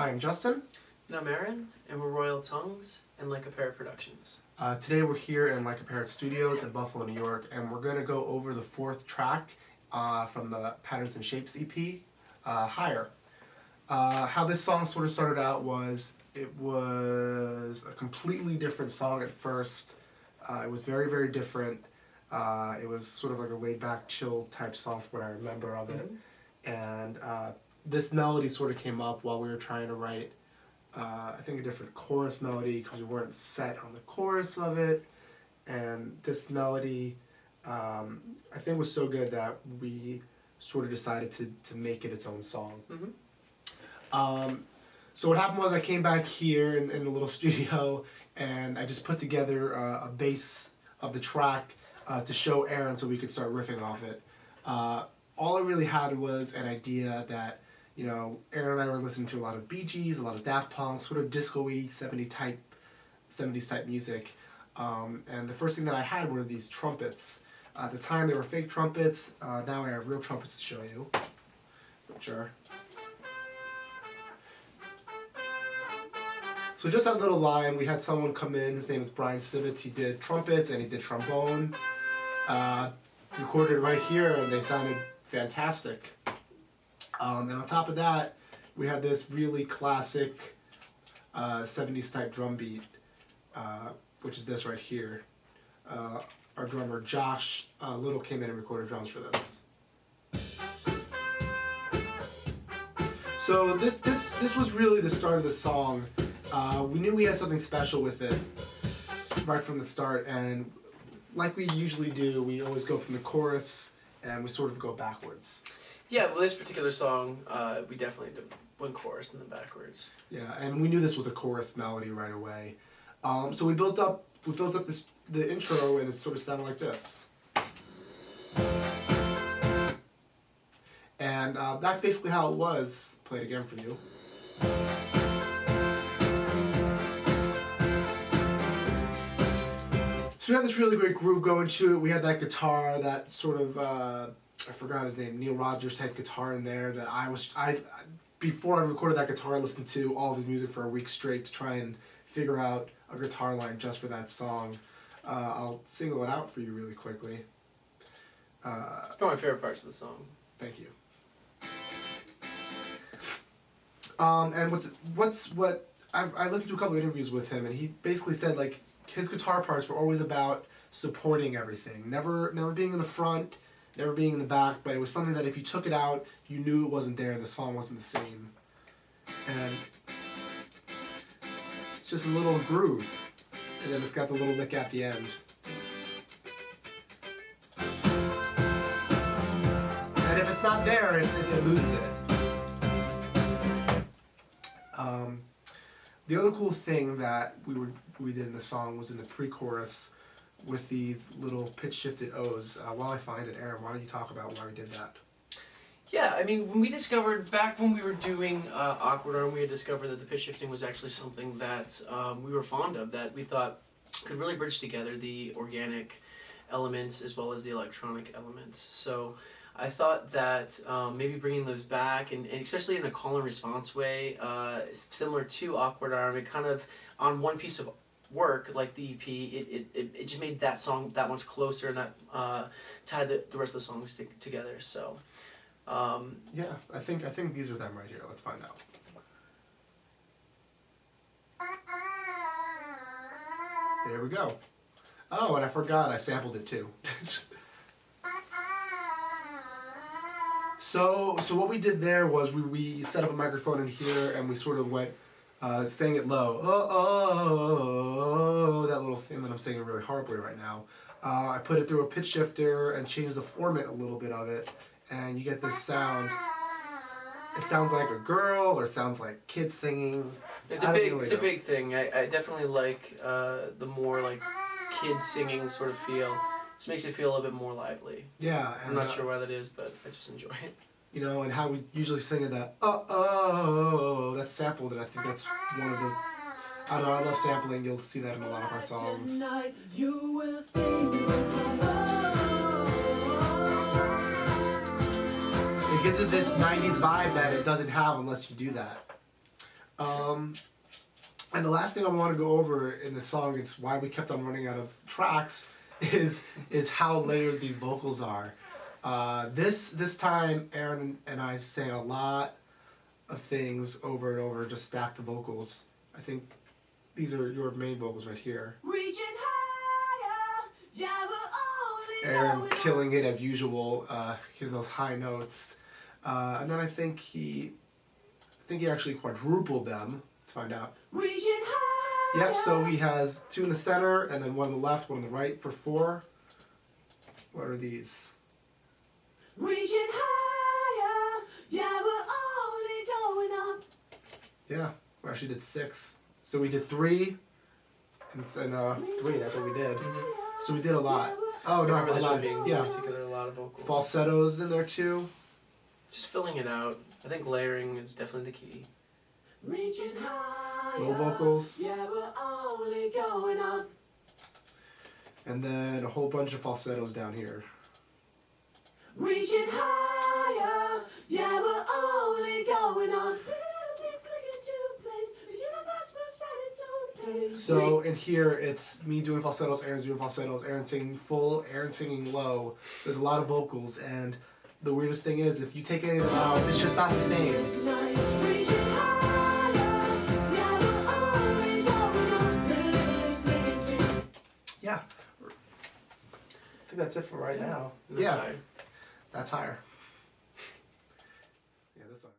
Hi, I'm Justin. And I'm Aaron, and we're Royal Tongues and Like A Parrot Productions. Today we're here in Like A Parrot Studios in Buffalo, New York, and we're going to go over the fourth track from the Patterns and Shapes EP, Higher. How this song sort of started out was, it was a completely different song at first. It was very, very different. It was sort of like a laid-back, chill type song from what I remember of it. And this melody sort of came up while we were trying to write I think a different chorus melody because we weren't set on the chorus of it, and this melody I think was so good that we sort of decided to make it its own song. So what happened was I came back here in the little studio and I just put together a base of the track to show Aaron so we could start riffing off it. All I really had was an idea that, you know, Aaron and I were listening to a lot of Bee Gees, a lot of Daft Punk, sort of disco-y, 70s type music. And the first thing that I had were these trumpets. At the time, they were fake trumpets. Now I have real trumpets to show you. Sure. So just that little line, we had someone come in. His name is Bryan. He did trumpets and he did trombone. Recorded right here, and they sounded fantastic. And on top of that, we had this really classic 70s type drum beat, which is this right here. Our drummer Josh Little came in and recorded drums for this. So this was really the start of the song. We knew we had something special with it right from the start, and like we usually do, we always go from the chorus and we sort of go backwards. Yeah, well, this particular song, we definitely did one chorus and then backwards. Yeah, and we knew this was a chorus melody right away. So we built up the intro, and it sort of sounded like this. And that's basically how it was. Play it again for you. So we had this really great groove going to it. We had that guitar, that sort of I forgot his name, Neil Rogers type guitar in there that before I recorded that guitar, I listened to all of his music for a week straight to try and figure out a guitar line just for that song. I'll single it out for you really quickly. One of my favorite parts of the song. Thank you. And what I listened to a couple of interviews with him, and he basically said like his guitar parts were always about supporting everything, never being in the front, never being in the back, but it was something that if you took it out, you knew it wasn't there, the song wasn't the same. And it's just a little groove, and then it's got the little lick at the end. And if it's not there, it loses it. The other cool thing that we did in the song was in the pre-chorus with these little pitch-shifted O's. While I find it, Aaron, why don't you talk about why we did that? Yeah, I mean, when we discovered, back when we were doing Awkward Arm, we had discovered that the pitch shifting was actually something that we were fond of, that we thought could really bridge together the organic elements as well as the electronic elements. So I thought that maybe bringing those back, and especially in a call and response way, similar to Awkward Arm, it kind of, on one piece of work like the EP, it just made that song that much closer, and that tied the rest of the songs together. So yeah, I think these are them right here. Let's find out. There we go. Oh, and I forgot I sampled it too. So what we did there was we set up a microphone in here, and we sort of went sang it low. Oh, that little thing that I'm singing really horribly right now. I put it through a pitch shifter and changed the format a little bit of it, and you get this sound. It sounds like a girl, or it sounds like kids singing. It's a big thing. I definitely like the more like kids singing sort of feel. Just makes it feel a little bit more lively. Yeah. And, I'm not sure why that is, but I just enjoy it. You know, and how we usually sing it that, oh, that's sampled, and I think that's one of the, I don't know, I love sampling, you'll see that in a lot of our songs. It gives it this 90s vibe that it doesn't have unless you do that. And the last thing I want to go over in the song, it's why we kept on running out of tracks, is how layered these vocals are. This time, Aaron and I sang a lot of things over and over, just stacked the vocals. I think these are your main vocals right here. Reaching higher, yeah, we're only Aaron going killing it as usual, hitting those high notes. And then I think he actually quadrupled them. Let's find out. Reaching higher. Yep, so he has 2 in the center and then 1 on the left, 1 on the right for 4. What are these? Reaching higher, yeah, we're only going up. Yeah, we actually did 6. So we did 3, and then 3, that's what we did. So we did a lot. Oh, I no, remember a this lot. one being Yeah, particular, a lot of vocals. falsettos in there too. Just filling it out. I think layering is definitely the key. Reaching higher. Low vocals. Yeah, we're only going up. And then a whole bunch of falsettos down here. Reaching higher. Yeah, we're only going up. So in here, it's me doing falsettos, Aaron's doing falsettos, Aaron singing full, Aaron singing low. There's a lot of vocals, and the weirdest thing is, if you take any of them out, it's just not the same. Yeah. I think that's it for right now. And that's Yeah. high. That's higher. Yeah, this song.